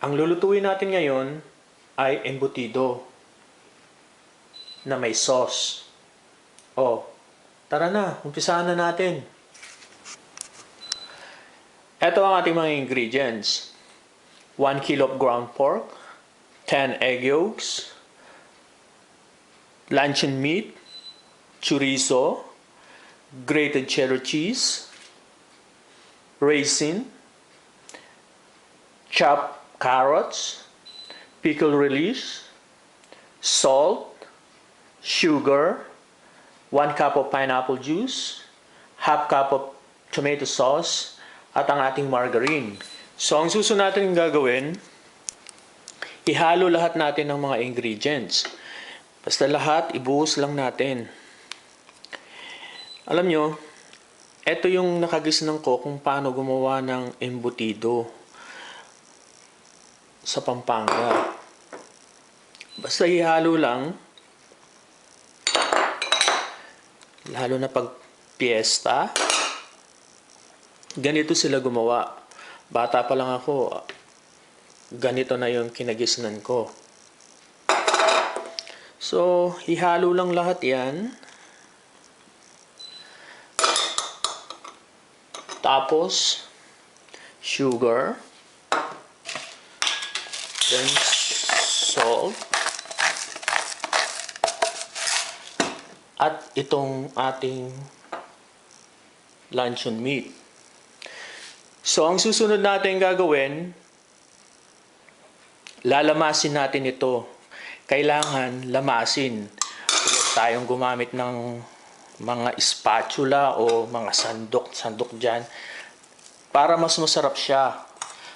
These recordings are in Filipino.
Ang lulutuin natin ngayon ay embutido na may sauce. O, tara na, umpisahan na natin. Ito ang ating mga ingredients. 1 kilo of ground pork, 10 egg yolks, luncheon meat, chorizo, grated cheddar cheese, raisin, chopped carrots, pickle relish, salt, sugar, 1 cup of pineapple juice, half cup of tomato sauce, at ang ating margarine. So, ang susunod natin gagawin, ihalo lahat natin ng mga ingredients. Basta lahat, ibuhos lang natin. Alam nyo, ito yung nakagisnan ko kung paano gumawa ng embutido sa Pampanga. Basta ihalo lang, lalo na pag piyesta, ganito sila gumawa. Bata pa lang ako, ganito na yung kinagisnan ko. So, ihalo lang lahat yan. Tapos, sugar. Then, salt. At itong ating luncheon meat. So, ang susunod natin gagawin, lalamasin natin ito. Kailangan lamasin. Huwag tayong gumamit ng mga spatula o mga sandok dyan. Para mas masarap siya.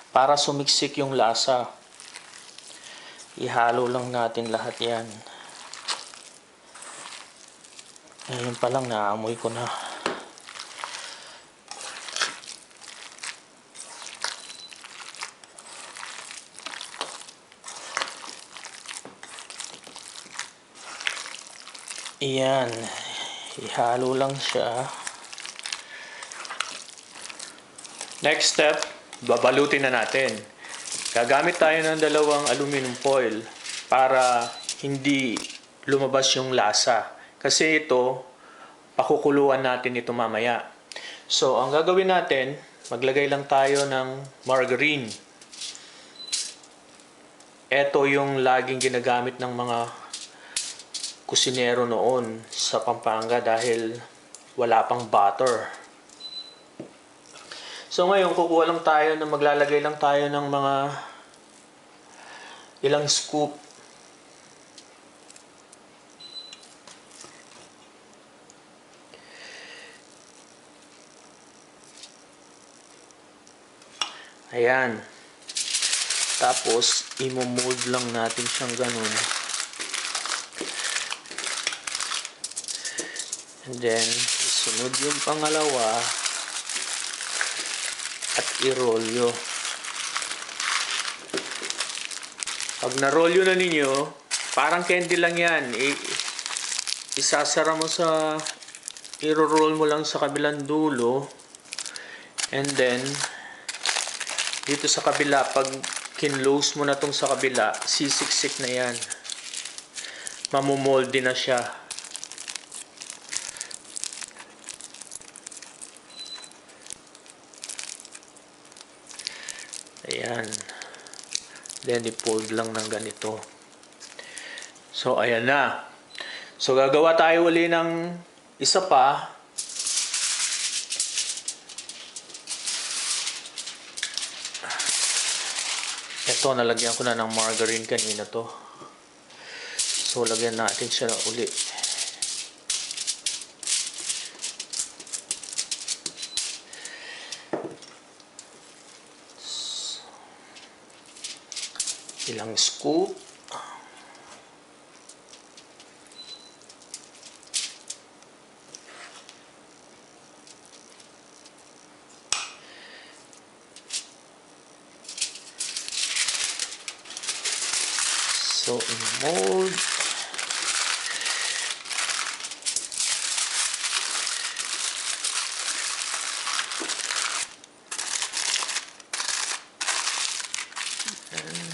Para sumiksik yung lasa. Ihalo lang natin lahat yan. Ngayon pa lang naamoy ko na. Iyan. Ihalo lang siya. Next step, babalutin na natin. Gagamit tayo ng 2 aluminum foil para hindi lumabas yung lasa. Kasi ito, pakukuluan natin ito mamaya. So, ang gagawin natin, maglagay lang tayo ng margarine. Ito yung laging ginagamit ng mga kusinero noon sa Pampanga dahil wala pang butter. So ngayon, kukuha lang tayo na maglalagay lang tayo ng mga ilang scoop. Ayan. Tapos, imo-mold lang natin siyang ganun. And then, isunod yung pangalawa at i-rolyo. Pag na-rolyo na ninyo, parang candy lang yan. Isasara mo sa, i-roll mo lang sa kabilang dulo. And then, dito sa kabila, pag kinlose mo na tong sa kabila, sisiksik na yan. Mamumoldy na siya. Ayan. Then, i-fold lang ng ganito. So, ayan na. So, gagawa tayo uli ng isa pa. Ito, nalagyan ko na ng margarine kanina to. So, lagyan natin siya uli. Ilang scoop. So, mold. And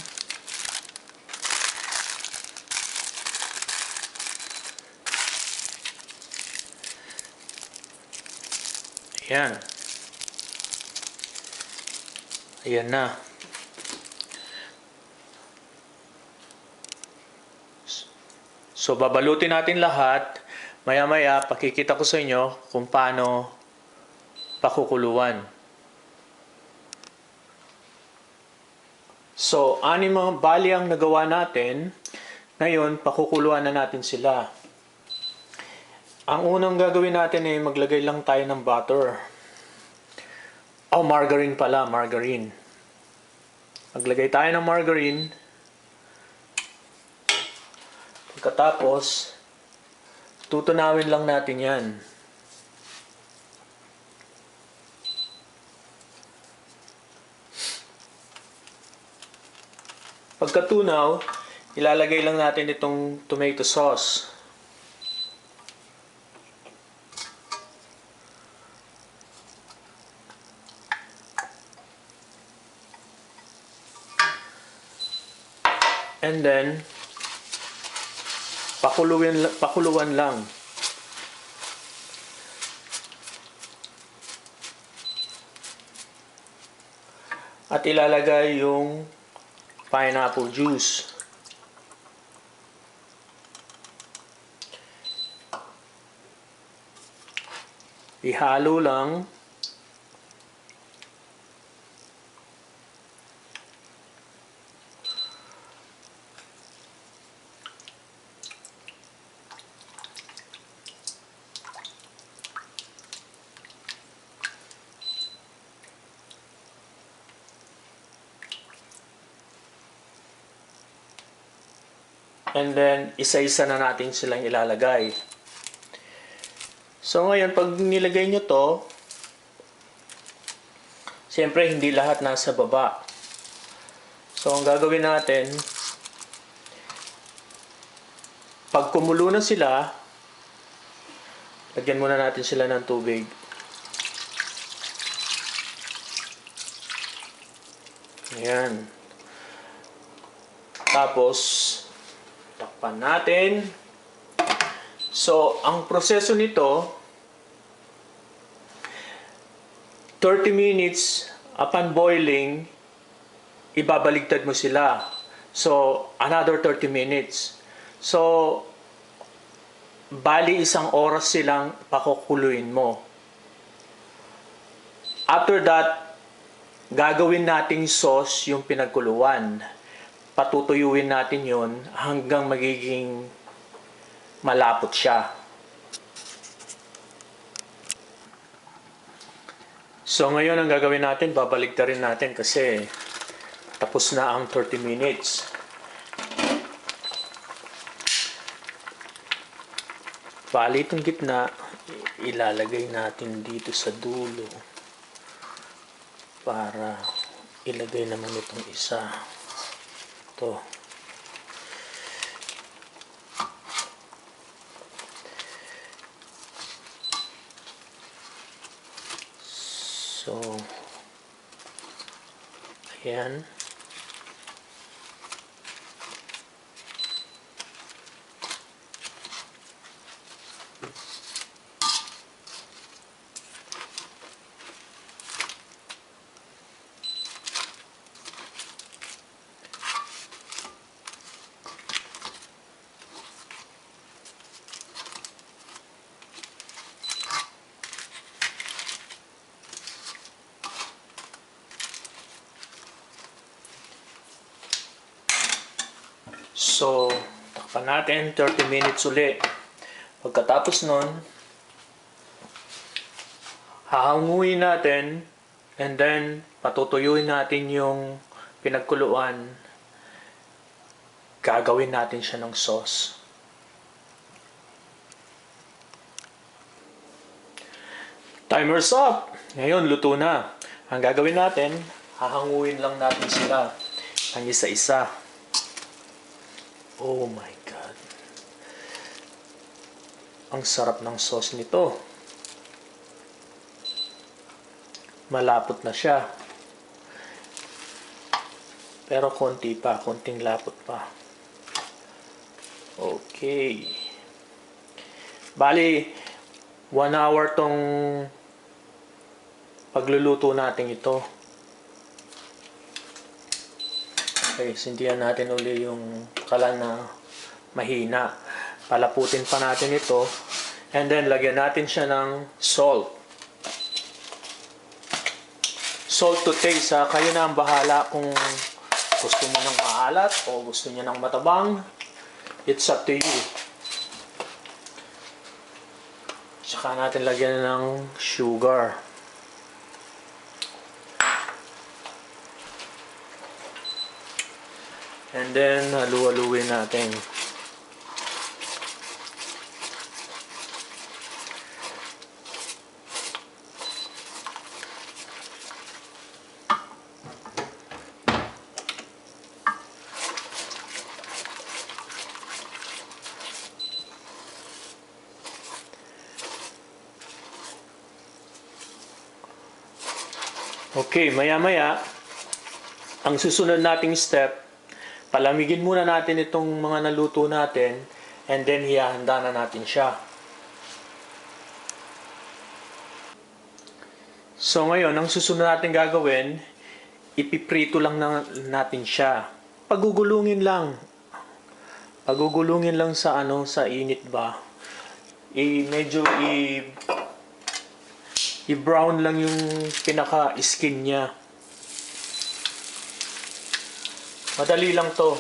Yan. Ayan na. So, babalutin natin lahat. Maya-maya, pakikita ko sa inyo kung paano pakukuluan. So, mga bali ang nagawa natin. Ngayon, pakukuluan na natin sila. Ang unang gagawin natin ay maglagay lang tayo ng butter. Margarine pala, margarine. Maglagay tayo ng margarine. Pagkatapos, tutunawin lang natin yan. Pagkatunaw, ilalagay lang natin itong tomato sauce. And then, pakuluan lang. At ilalagay yung pineapple juice. Ihalo lang. And then, isa-isa na natin silang ilalagay. So, ngayon, pag nilagay nyo to, siyempre, hindi lahat nasa baba. So, ang gagawin natin, pag kumulo na sila, lagyan muna natin sila ng tubig. Ayan. Tapos, takpan natin. So, ang proseso nito, 30 minutes upon boiling, ibabaligtad mo sila. So, another 30 minutes. So, bali isang oras silang pakukuluin mo. After that, gagawin nating sauce yung pinagkuluan. Patutuyuin natin yon hanggang magiging malapot siya. So ngayon ang gagawin natin, babaligtarin natin kasi tapos na ang 30 minutes. Bali itong gitna, ilalagay natin dito sa dulo para ilagay naman itong isa. Ito. So, ayan. So, takpan natin 30 minutes uli. Pagkatapos nun, hahanguin natin and then patutuyuin natin yung pinagkuluan. Gagawin natin siya ng sauce. Timer's up! Ngayon, luto na. Ang gagawin natin, hahanguin lang natin sila ang isa-isa. Oh my God. Ang sarap ng sauce nito. Malapot na siya. Pero konti pa, konting lapot pa. Okay. Bali, 1 hour tong pagluluto natin ito. Okay, sindihan natin uli yung kalan na mahina. Palaputin pa natin ito. And then, lagyan natin siya ng salt. Salt to taste, ha? Kayo na ang bahala kung gusto niyo ng maalat o gusto niyo ng matabang. It's up to you. Saka natin lagyan ng sugar. And then, halu-haluin natin. Okay, maya-maya, ang susunod nating step, palamigin muna natin itong mga naluto natin and then hihanda na natin siya. So ngayon, ang susunod natin gagawin, ipiprito lang natin siya. Pagugulungin lang. Pagugulungin lang sa sa init ba. Medyo i-brown lang yung pinaka-skin niya. Madali lang to.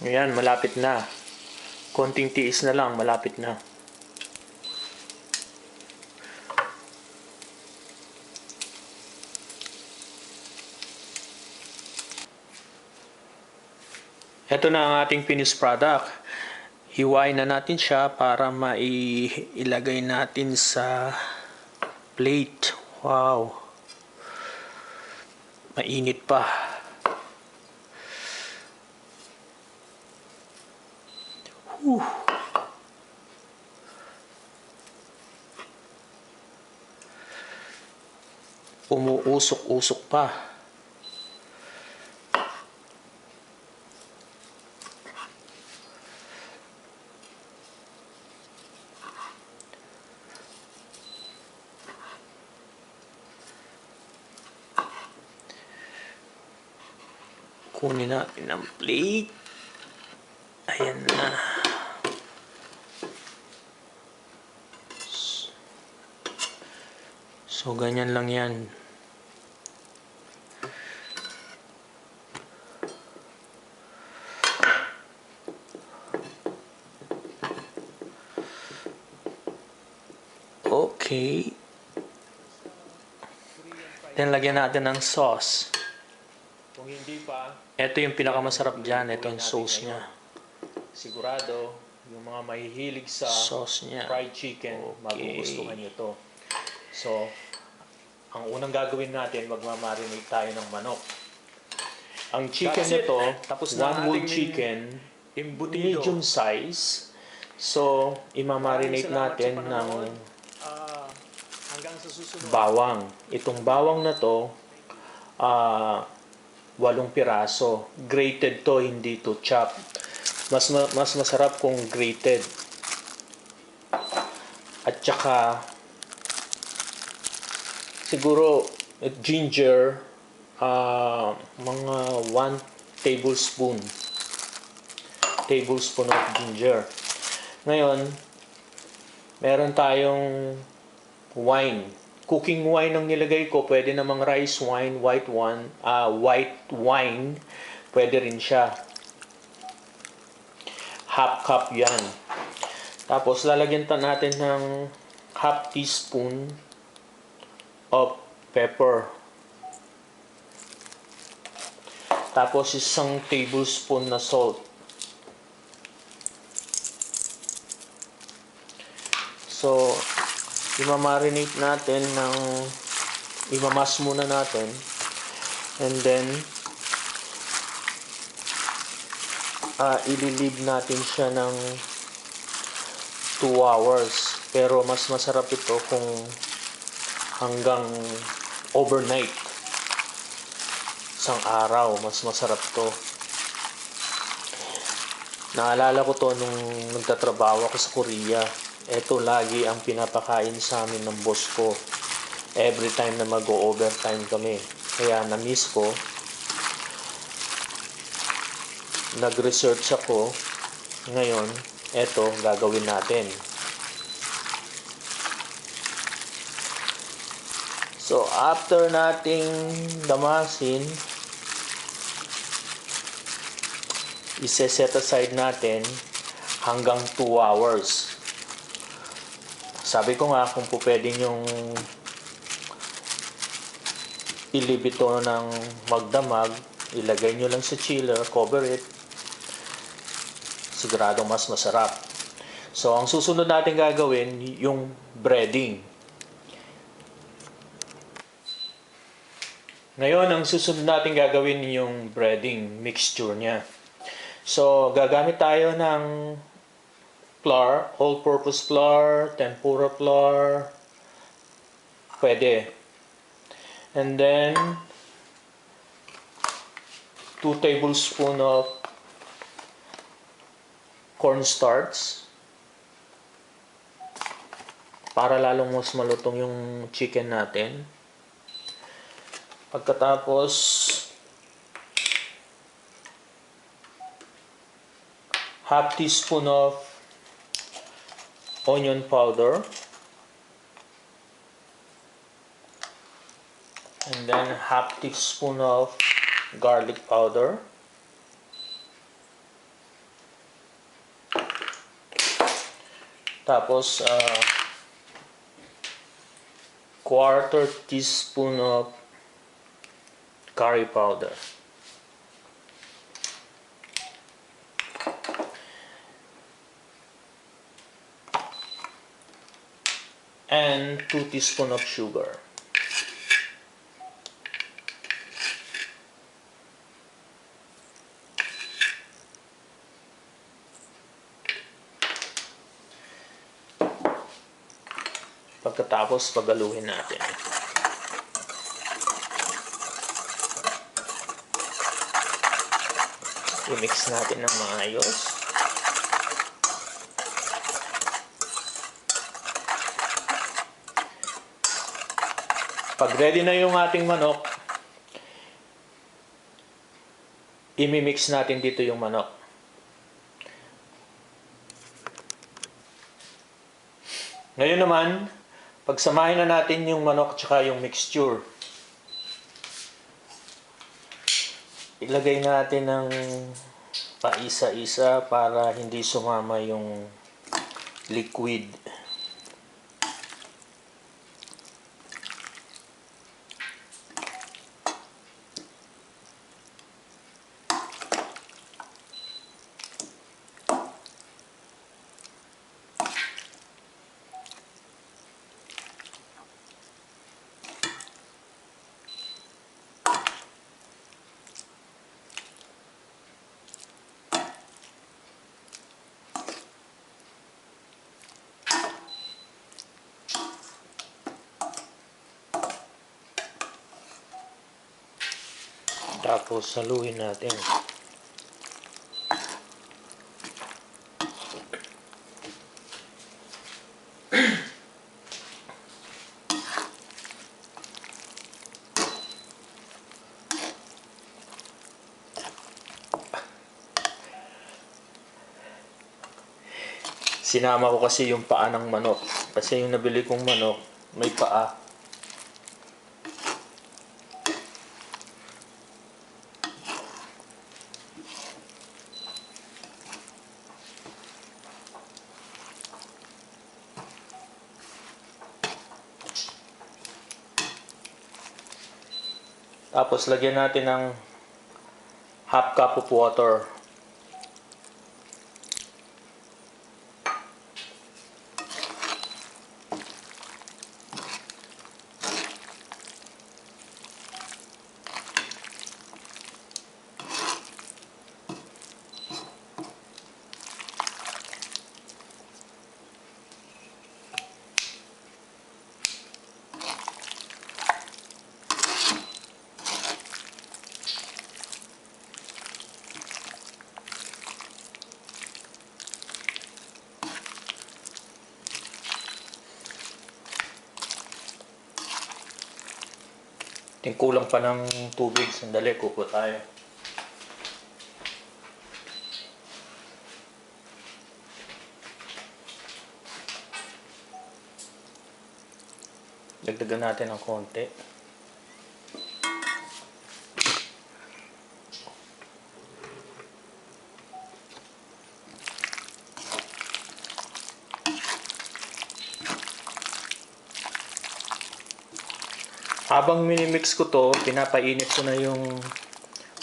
Ayan, malapit na. Konting tiis na lang, malapit na. Ito na ang ating finished product. Hiwain na natin siya para mailagay natin sa plate. Wow! Mainit pa. Umuusok-usok pa. Kunin natin ang plate. Ayan na. So, ganyan lang yan. Okay. Then, lagyan natin ng sauce. Kung hindi pa, ito yung pinakamasarap dyan. Ito yung sauce niya. Sigurado, yung mga mahihilig sa sauce niya, fried chicken, magugustuhan nyo to. So, ang unang gagawin natin, magmamarinate tayo ng manok. Ang chicken nito, one whole chicken, medium size. So, imamarinate natin ng bawang. Itong bawang na to, 8 piraso. Grated to, hindi to chop. Mas masarap kung grated. At saka, siguro, ginger, mga 1 tablespoon of ginger. Ngayon, meron tayong wine. Cooking wine ang nilagay ko. Pwede namang rice wine, white wine. Pwede rin siya. Half cup yan. Tapos, lalagyan natin ng half teaspoon of pepper. Tapos, 1 tablespoon na salt. So, imamarinate natin imamas muna natin. And then, ililib natin siya ng 2 hours. Pero mas masarap ito kung hanggang overnight. Isang araw, mas masarap to. Naalala ko to nung nagtatrabaho ako sa Korea. Ito lagi ang pinapakain sa amin ng boss ko. Every time na mag-overtime kami. Kaya na-miss ko. Nag-research ako. Ngayon, eto gagawin natin. So, after nating damasin, ise-set aside natin hanggang 2 hours. Sabi ko nga kung po pwedeng yung ilibit ito ng magdamag, ilagay nyo lang sa chiller, cover it. Siguradong mas masarap. So, ang susunod natin gagawin, yung breading. Ngayon, ang susunod natin gagawin yung breading mixture niya. So, gagamit tayo ng flour, all-purpose flour, tempura flour, pwede. And then, 2 tablespoons of cornstarch para lalong mas malutong yung chicken natin. Pagkatapos, half teaspoon of onion powder, and then half teaspoon of garlic powder, tapos quarter teaspoon of curry powder. And 2 teaspoons of sugar. Pagkatapos, pagaluhin natin. I-mix natin ng maayos. Pag ready na yung ating manok, imi-mix natin dito yung manok. Ngayon naman, pagsamahin na natin yung manok at yung mixture. Ilagay natin ng paisa-isa para hindi sumama yung liquid. Tapos saluhin natin. Sinama ko kasi yung paa ng manok. Kasi yung nabili kong manok, may paa. Tapos lagyan natin ng half cup of water. Kulang pa ng tubig. Sandali, kuko tayo. Dagdagan natin ng konti. Habang minimix ko to, pinapainit ko na yung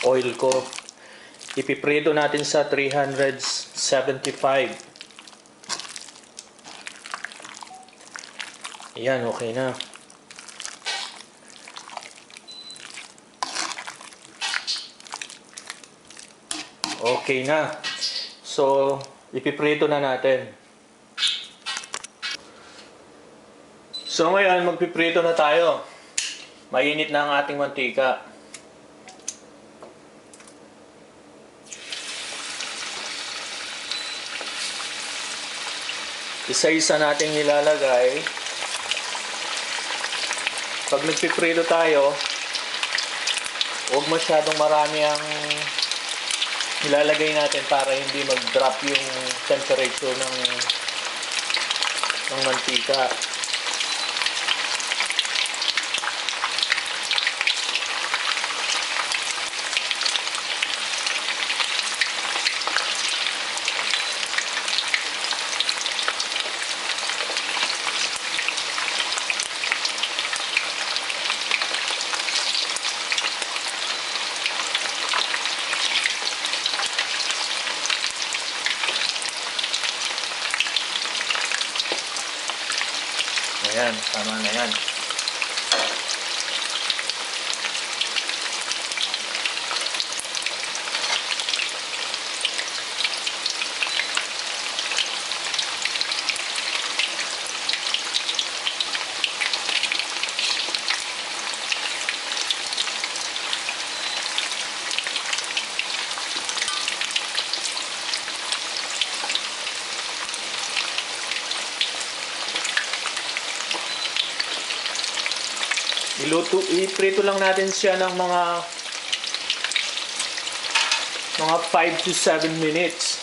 oil ko. Ipiprito natin sa 375. Ayan, okay na. Okay na. So, ipiprito na natin. So ngayon, magpiprito na tayo. Mainit na ang ating mantika. Isa-isa nating nilalagay. Pag nagpiprito tayo, huwag masyadong marami ang nilalagay natin para hindi mag-drop yung temperature ng mantika. Ayan, tama na yan. Iprito lang natin siya ng mga 5 to 7 minutes.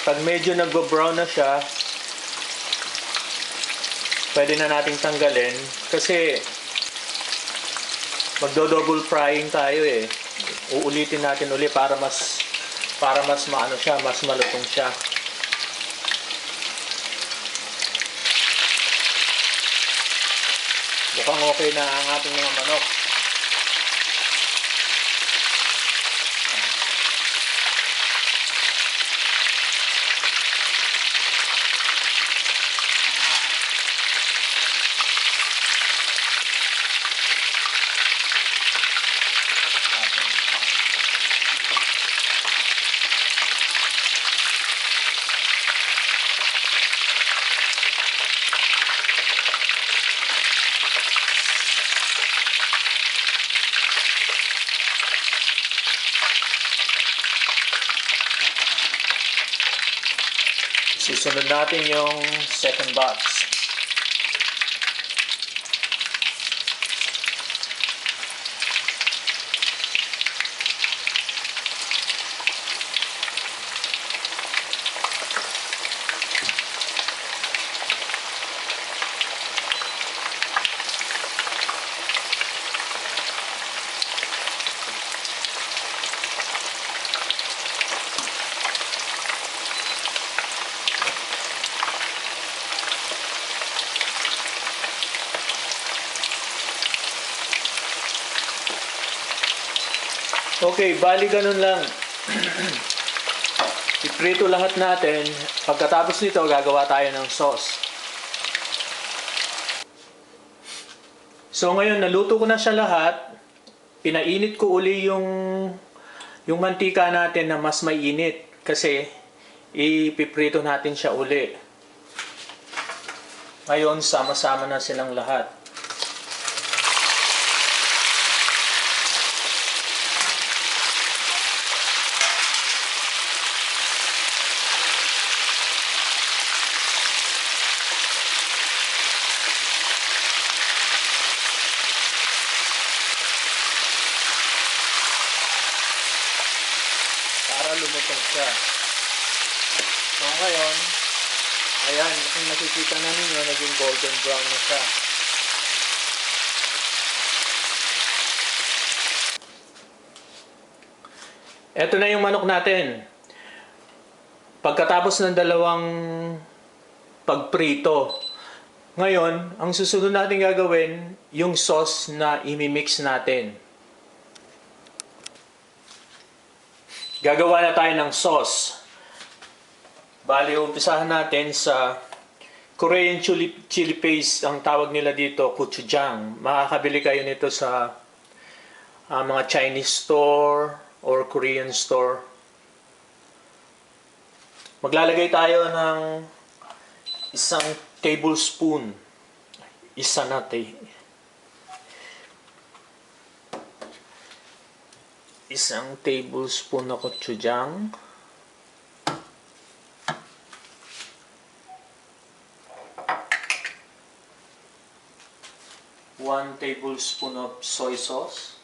Pag medyo nagbo-brown na siya, pwede na nating tanggalin kasi magdo-double frying tayo eh. Uulitin natin uli para mas maano siya, mas malutong siya. Mukhang okay na ang ating mga manok. Susunod natin yung second batch. Okay, bali ganun lang. Iprito lahat natin. Pagkatapos nito, gagawa tayo ng sauce. So ngayon, naluto ko na siya lahat. Pinainit ko uli yung mantika natin na mas mainit. Kasi, ipiprito natin siya uli. Ngayon, sama-sama na silang lahat. natin siya. So ngayon, ayan, kung nakikita na ninyo, naging golden brown na siya. Ito na yung manok natin. Pagkatapos ng dalawang pagprito, ngayon, ang susunod natin gagawin, yung sauce na imimix natin. Gagawa na tayo ng sauce. Bali, umpisahan natin sa Korean chili paste, ang tawag nila dito, gochujang. Makakabili kayo nito sa mga Chinese store or Korean store. Maglalagay tayo ng isang tablespoon. Isa natin. Isang tablespoon na gochujang. 1 tablespoon of soy sauce.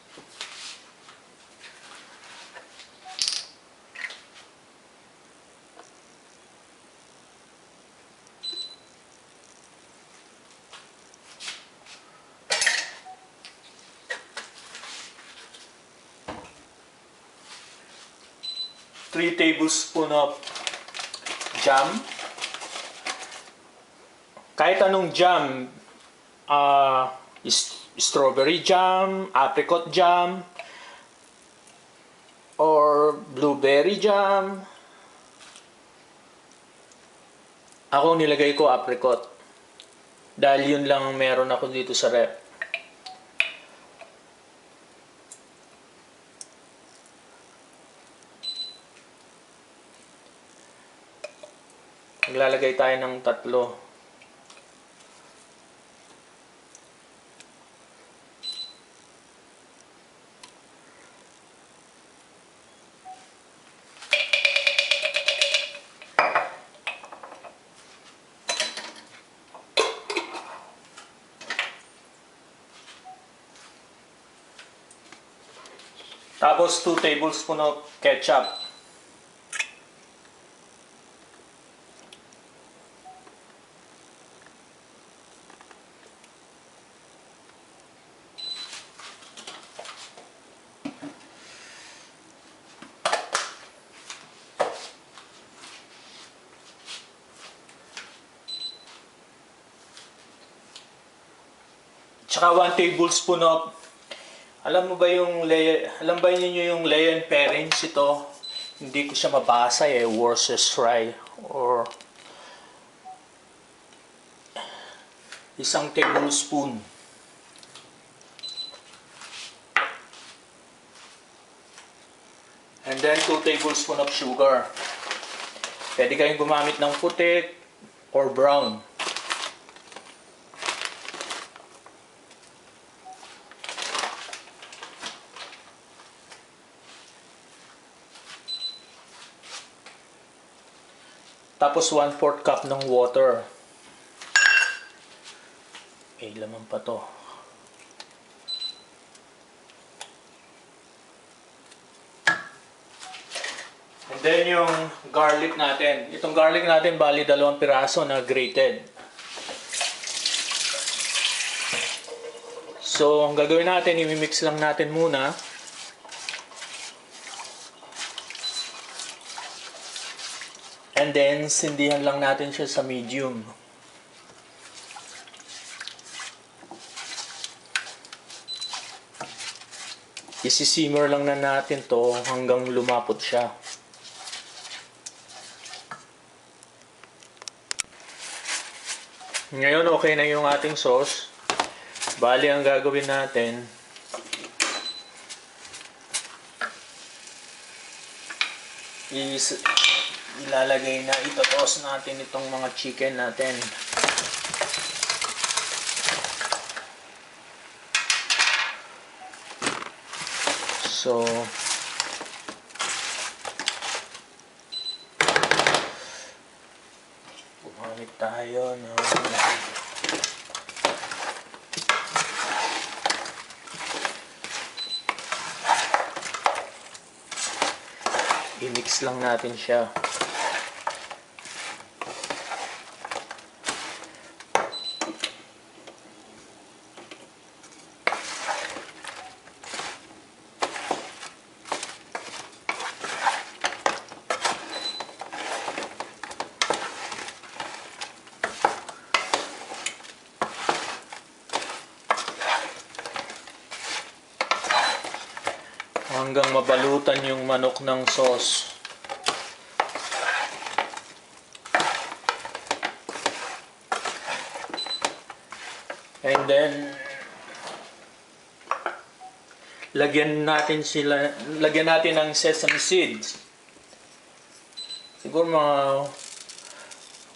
Three tablespoon of jam. Kahit anong jam, strawberry jam, apricot jam, or blueberry jam. Ako nilagay ko apricot. Dahil yun lang meron ako dito sa rep. Maglalagay tayo ng 3. Tapos 2 tablespoon of ketchup. Tsaka 1 tablespoon of, alam ba niyo yung Lea & Perrins ito? Hindi ko siya mabasa Worcestershire or 1 tablespoon. And then 2 tablespoon of sugar. Pwede kayong gumamit ng puti or brown. Tapos 1/4 cup ng water. May laman pa to. And then yung garlic natin. Itong garlic natin bali 2 piraso na grated. So ang gagawin natin, i-mix lang natin muna. And then, sindihan lang natin siya sa medium. Isi-simmer lang na natin to hanggang lumapot siya. Ngayon, okay na yung ating sauce. Bali, ang gagawin natin, ilalagay na, itotoss natin itong mga chicken natin. So, bumalik tayo ng I-mix lang natin siya. Hanggang mabalutan yung manok ng sauce. And then lagyan natin ng sesame seeds. Siguro mga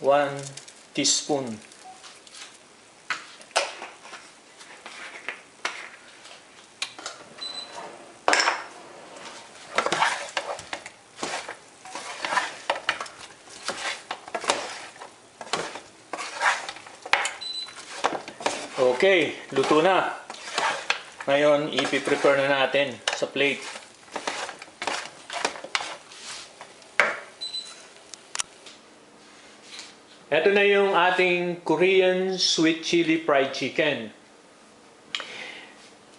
1 teaspoon. Okay, luto na. Ngayon, ipi-prepare na natin sa plate. Ito na yung ating Korean sweet chili fried chicken.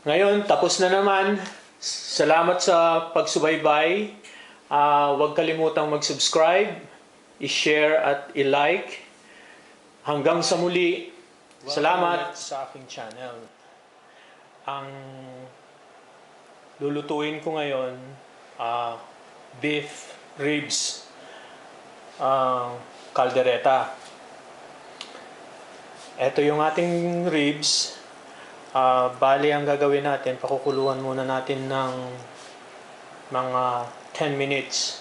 Ngayon, tapos na naman. Salamat sa pagsubaybay. Huwag kalimutang mag-subscribe, i-share at i-like. Hanggang sa muli. Salamat sa aking channel. Ang lulutuin ko ngayon, beef ribs, caldereta. Ito yung ating ribs. Bali ang gagawin natin, pakukuluan muna natin ng mga 10 minutes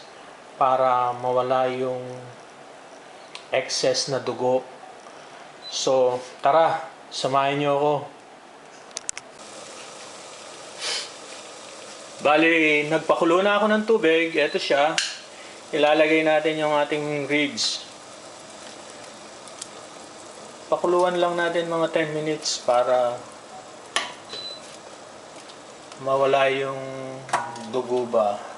para mawala yung excess na dugo. So, tara, samahin niyo ako. Bali, nagpakulo na ako ng tubig. Ito siya. Ilalagay natin yung ating ribs. Pakuluan lang natin mga 10 minutes para mawala yung dugo ba.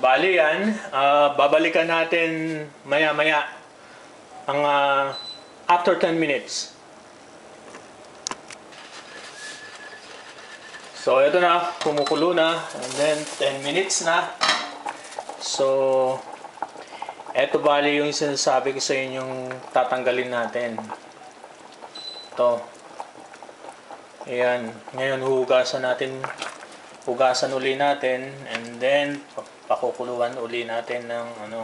Bali yan, babalikan natin maya-maya ang after 10 minutes. So ito na, kumukulo na, and then 10 minutes na. So ito bali yung sinasabi ko sa inyong tatanggalin natin. Ito. Ayan, ngayon hugasan uli natin, and then pakukuluan uli natin ng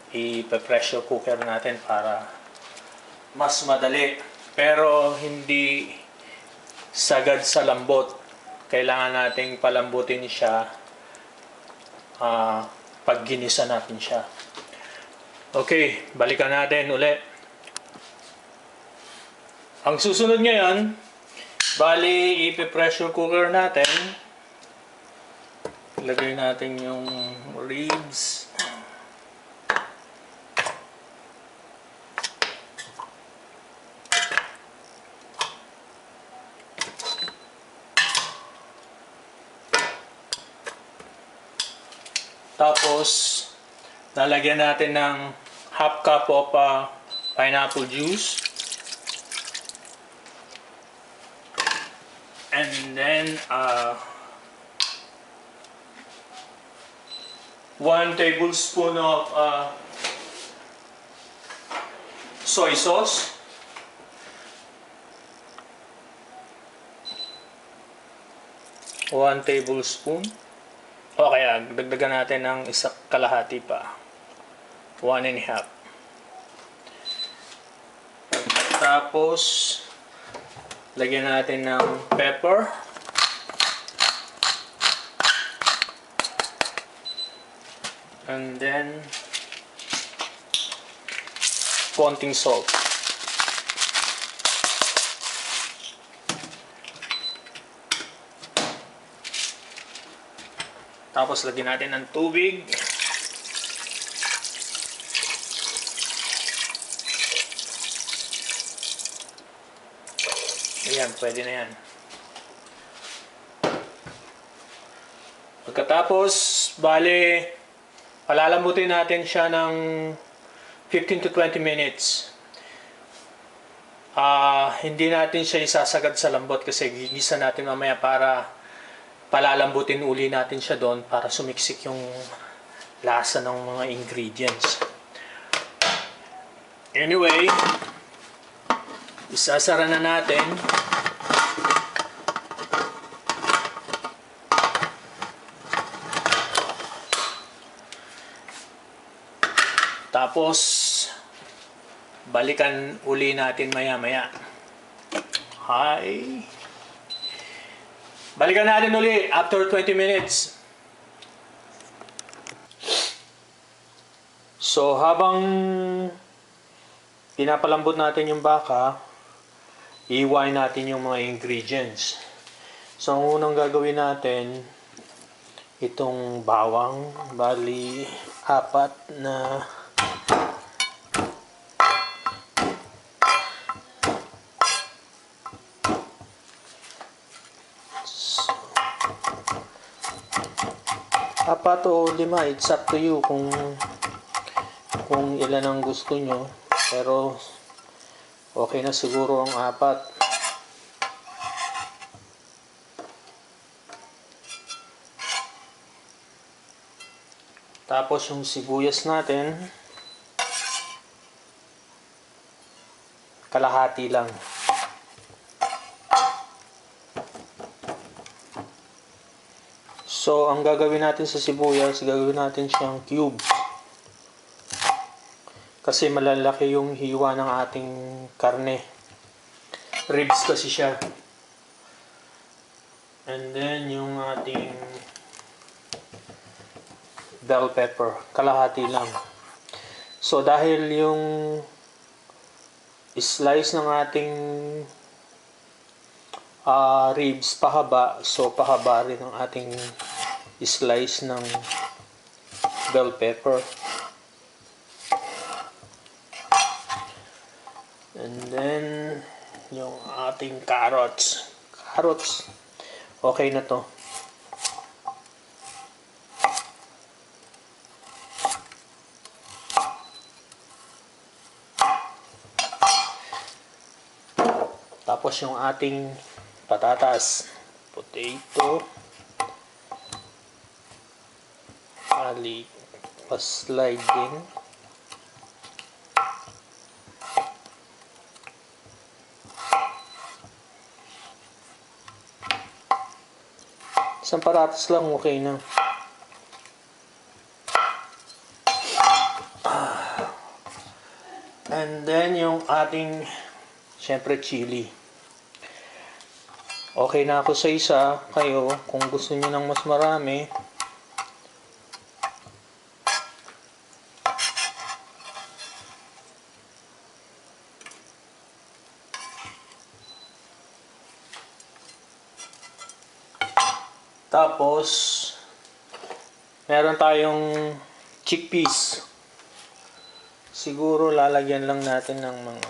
i-pressure cooker natin para mas madali, pero hindi sagad sa lambot. Kailangan nating palambutin siya pag ginisa natin siya. Okay, balikan natin uli. Ang susunod ngayon, bali ipi-pressure cooker natin. Ilagay natin yung ribs. Tapos, lalagyan natin ng half cup of pineapple juice. And then, 1 tablespoon of soy sauce. One tablespoon. O kaya, dagdagan natin ng isa kalahati pa. 1.5. Tapos, lagyan natin ng pepper. And then, konting salt. Tapos lagyan natin ng tubig. Ayan, pwede na yan. Pagkatapos, bale, palalambutin natin siya ng 15 to 20 minutes. Hindi natin siya isasagad sa lambot kasi gigisa natin mamaya para palalambutin uli natin siya doon para sumiksik yung lasa ng mga ingredients. Anyway, isasara na natin. Tapos, balikan uli natin maya-maya. Hi. Balikan natin uli after 20 minutes. So, habang pinapalambot natin yung baka, iwain natin yung mga ingredients. So, ang unang gagawin natin, itong bawang, bali 4 na apat o 5, it's up to you kung ilan ang gusto nyo, pero okay na siguro ang 4. Tapos yung sibuyas natin, kalahati lang. So, ang gagawin natin sa sibuyas, gagawin natin siyang cube. Kasi malalaki yung hiwa ng ating karne. Ribs kasi siya. And then, yung ating bell pepper, kalahati lang. So, dahil yung slice ng ating ribs pahaba, so pahaba rin ang ating slice ng bell pepper. And then yung ating carrots, okay na to. Tapos yung ating patatas, potato, pa-slide din. Isang patatas lang, okay na. And then yung ating, syempre, chili. Okay na ako sa isa. Kayo, kung gusto niyo ng mas marami, tapos meron tayong chickpeas. Siguro lalagyan lang natin ng mga,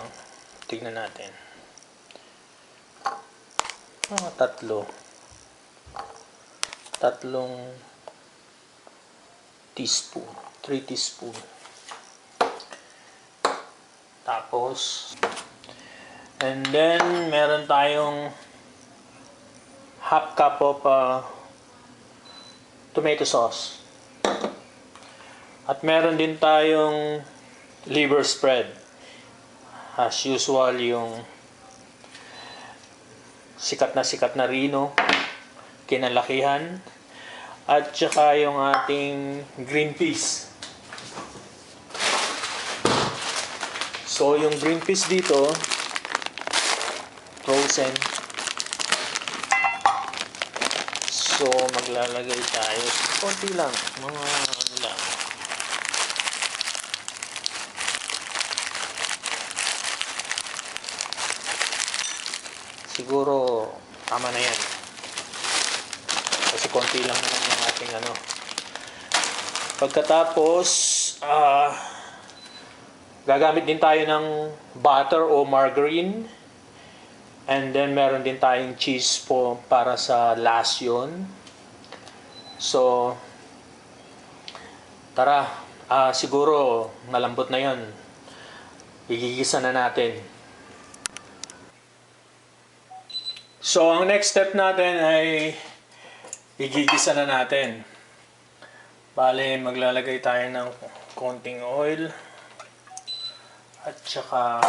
tignan natin, mga tatlong teaspoon, 3 teaspoon. Tapos, and then meron tayong half cup of tomato sauce. At meron din tayong liver spread. As usual, yung sikat na Rino, kinalakihan. At saka yung ating green peas. So, yung green peas dito, frozen. So, maglalagay tayo. Konti lang. Mga ano lang. Siguro, tama na yan. kasi konti lang naman yung ating ano. Pagkatapos, gagamit din tayo ng butter o margarine. And then meron din tayong cheese po para sa last yun. So, tara, siguro malambot na yun. Igigisa na natin. So, ang next step natin ay igigisa na natin. Bale, maglalagay tayo ng konting oil. At saka,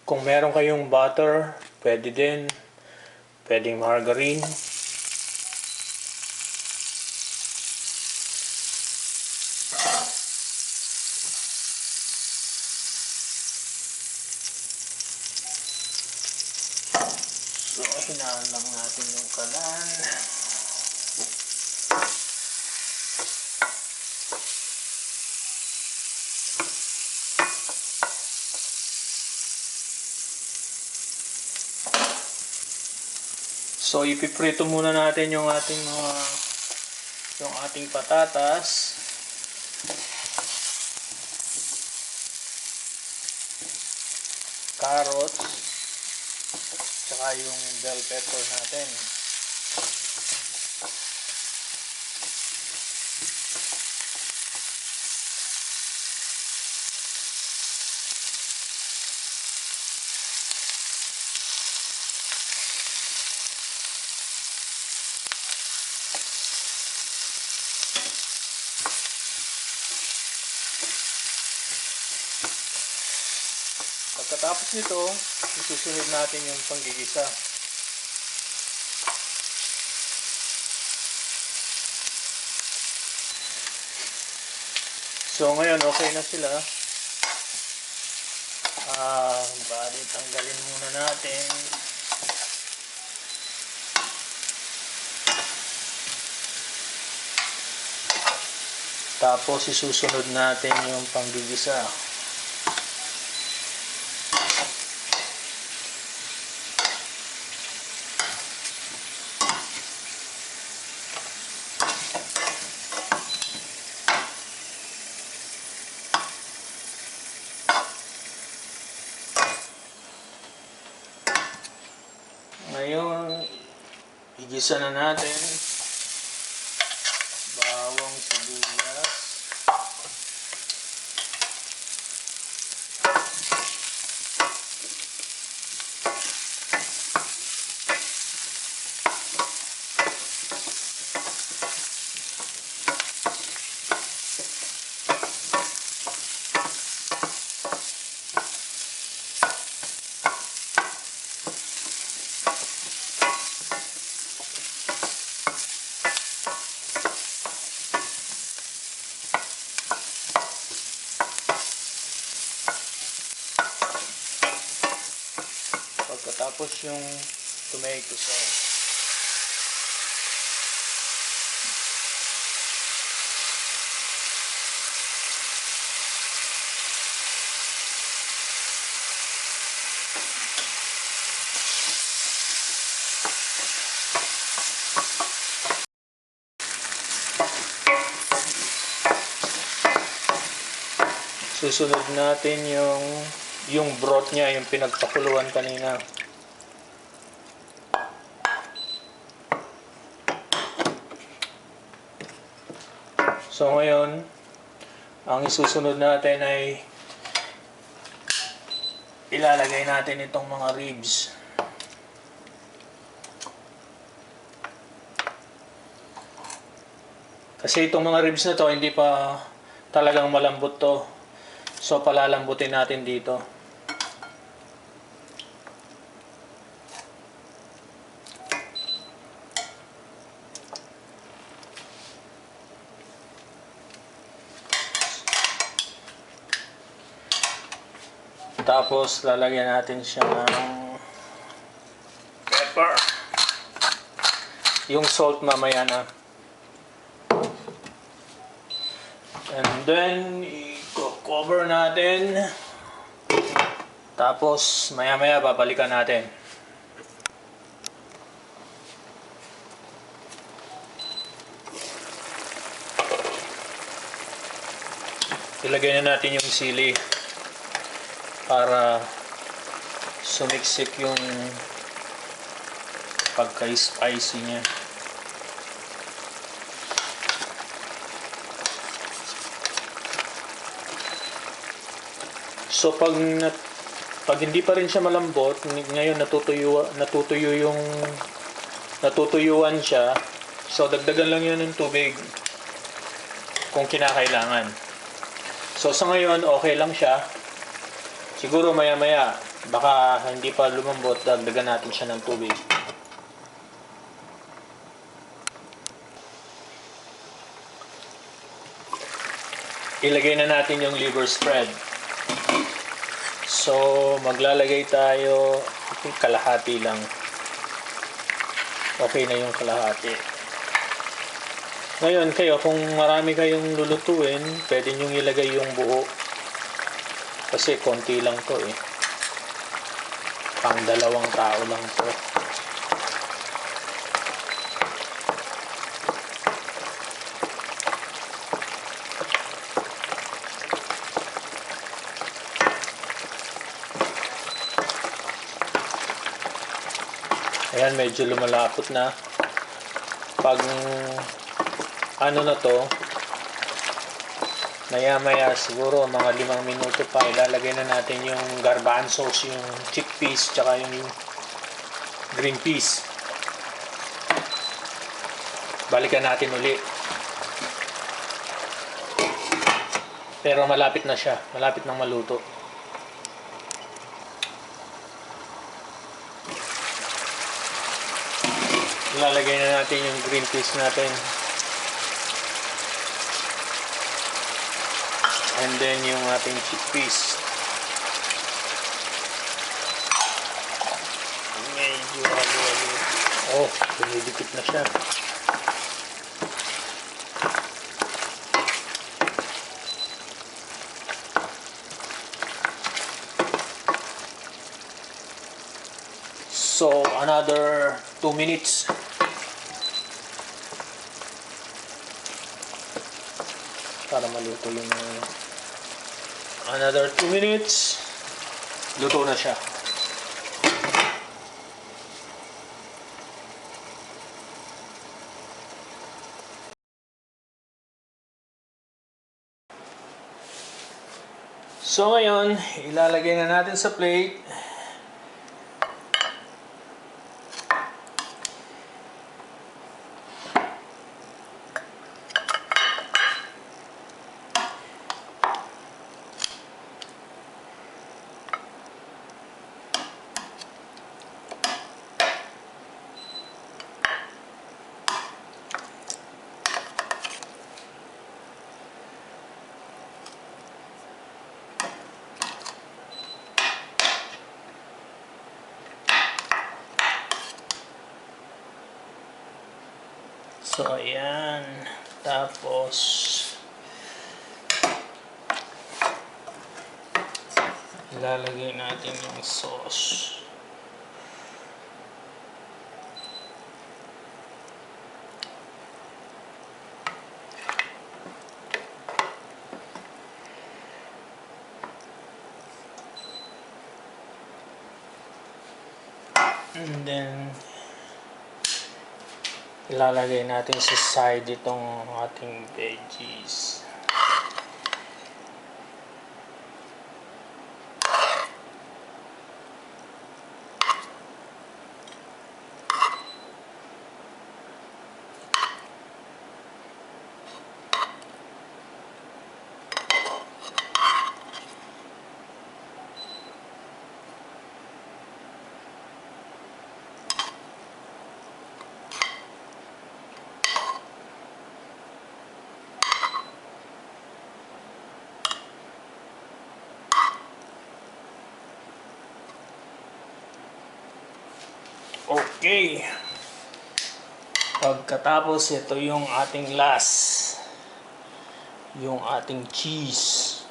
kung meron kayong butter, pwede din. Pwedeng margarine. So, hinaan lang natin yung kalan. So, ipiprito muna natin yung ating patatas. Carrots. Tsaka yung bell pepper natin. Pagkatapos nito, isusunod natin yung panggigisa. So ngayon, okay na sila. Bali, tanggalin muna natin. Tapos isusunod natin yung panggigisa. Ngayon, igisa na natin bawang sibuyas, pagkatapos yung tomato sauce. Susunod natin yung broth niya, yung pinagpakuluan kanina. So ngayon, ang isusunod natin ay ilalagay natin itong mga ribs. Kasi itong mga ribs na to, hindi pa talagang malambot to. So palalambutin natin dito. Tapos lalagyan natin siya ng pepper. Yung salt mamaya na. And then i-cover natin. Tapos maya-maya babalikan natin. Ilagay na natin yung sili para sumiksik yung pagka-spicy niya. So pag hindi pa rin siya malambot, ngayon natutuyuan siya. So dagdagan lang 'yun ng tubig kung kinakailangan. So sa ngayon okay lang siya. Siguro maya-maya baka hindi pa lumambot, dagdagan natin siya ng tubig. Ilagay na natin yung liver spread. So, maglalagay tayo, kalahati lang. Okay na yung kalahati. Ngayon, kayo, kung marami kayong lulutuin, pwede nyo ilagay yung buo. Kasi konti lang to eh. Pang 2 tao lang to. Ayan, medyo lumalapot na. Pag ano na to, maya-maya siguro mga 5 minuto pa, ilalagay na natin yung garbanzos, yung chickpeas, tsaka yung green peas. Balikan natin uli. Pero malapit na siya, malapit nang maluto. Ilalagay na natin yung green peas natin. And then yung ating chickpeas. Medyo halo-halo. Oh, dumidikit na siya. So, another 2 minutes. Para maluto yung another 2 minutes. Luto na siya. So ngayon, ilalagay na natin sa plate. So, ayan. Tapos, ilalagay natin yung sauce. And then, ilalagay natin sa side itong ating veggies. Okay. Pagkatapos, ito yung ating last. Yung ating cheese.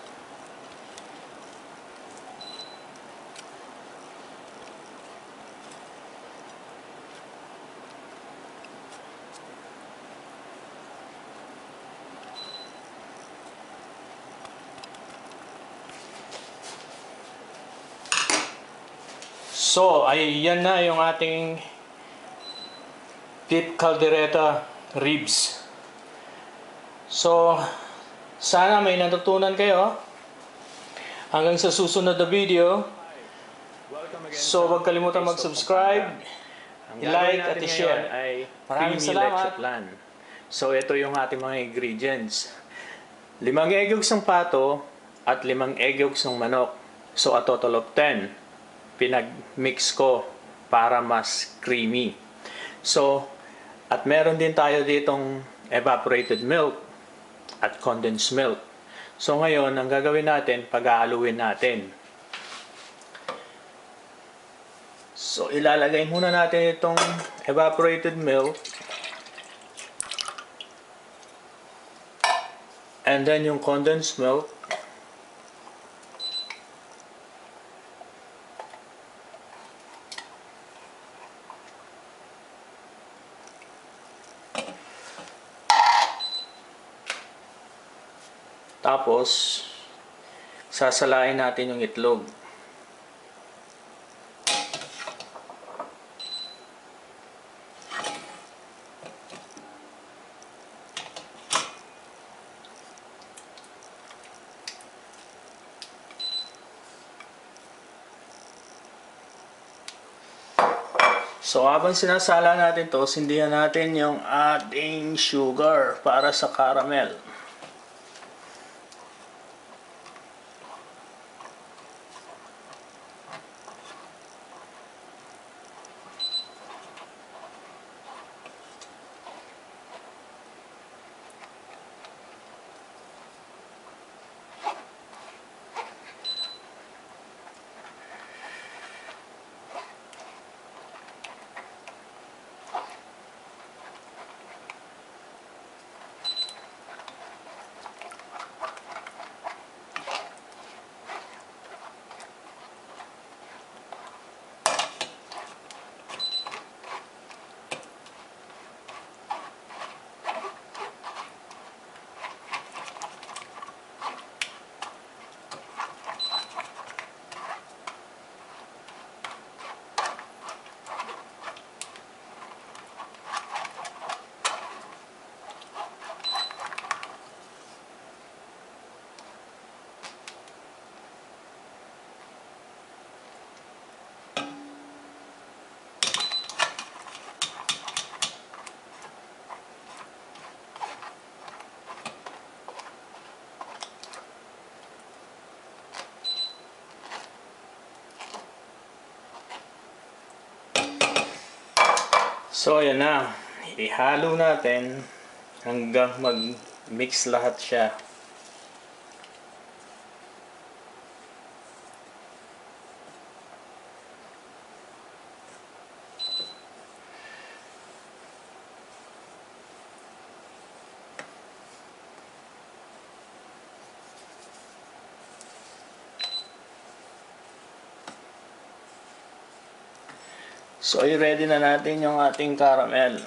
So, ay yan na yung ating beef caldereta ribs. So, sana may natutunan kayo. Hanggang sa susunod na video. So, huwag kalimutan mag-subscribe, i-like at i-share. Maraming salamat. So, ito yung ating mga ingredients. 5 egg yolks ng pato at 5 egg yolks ng manok. So, a total of 10. Pinag-mix ko para mas creamy. So, at meron din tayo ditong evaporated milk at condensed milk. So, ngayon, ang gagawin natin, pag-aaluin natin. So, ilalagay muna natin itong evaporated milk. And then yung condensed milk. Tapos, sasalain natin yung itlog. So, habang sinasala natin to, sindihan natin yung ating sugar para sa caramel. So, ayan na. Ihalo natin hanggang mag-mix lahat siya. So, i-ready na natin yung ating caramel.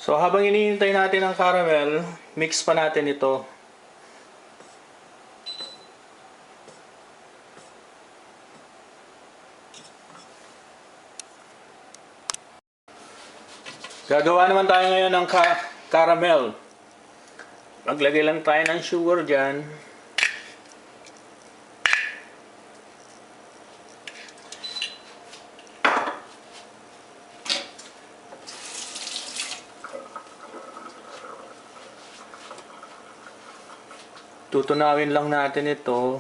So, habang hinihintay natin ang caramel, mix pa natin ito. Gagawa naman tayo ngayon ng caramel. Maglagay lang tayo ng sugar dyan. Tutunawin lang natin ito.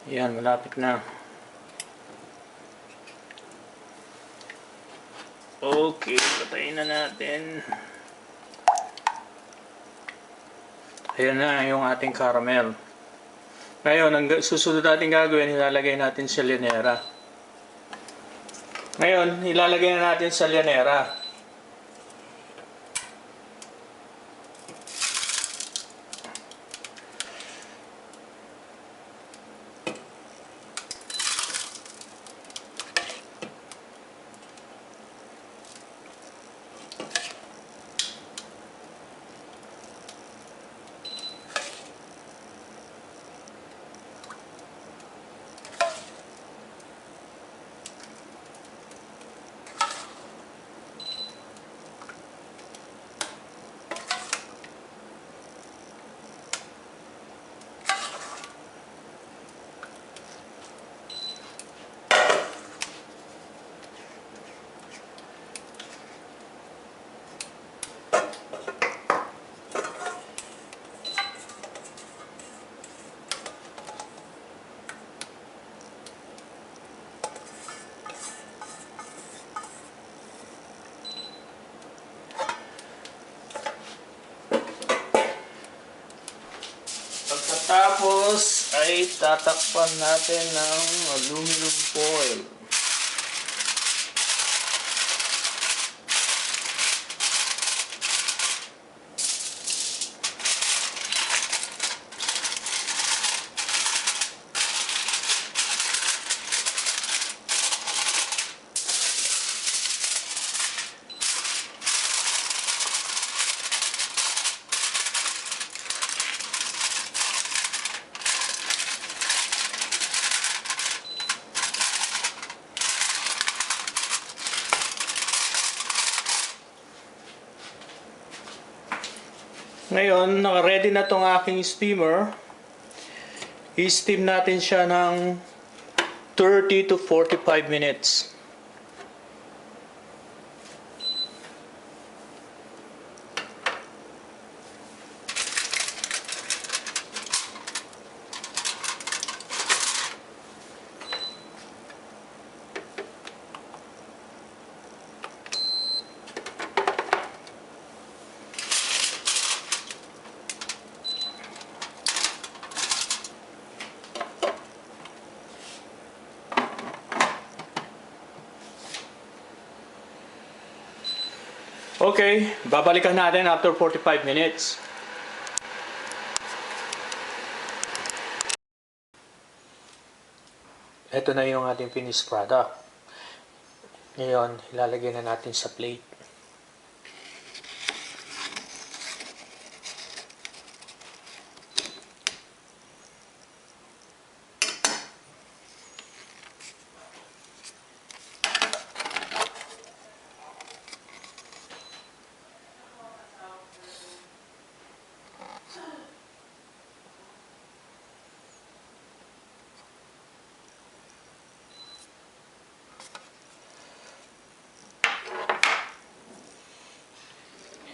Yan, malapit na. Okay, patayin na natin. Ayan na yung ating caramel. Ngayon, ang susunod natin gagawin, ilalagay natin sa llanera. Ngayon, ilalagay na natin sa llanera. Pagkatapos ay tatakpan natin ng aluminum foil. Ngayon, naka-ready na tong aking steamer. I-steam natin siya ng 30 to 45 minutes. Okay, babalikan natin after 45 minutes. Ito na yung ating finished product. Ngayon, ilalagay na natin sa plate.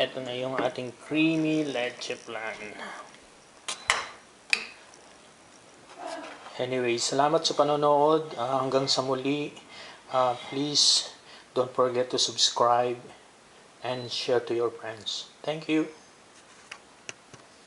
Ito na yung ating creamy leche flan. Anyway, salamat sa panonood. Hanggang sa muli. Please don't forget to subscribe and share to your friends. Thank you.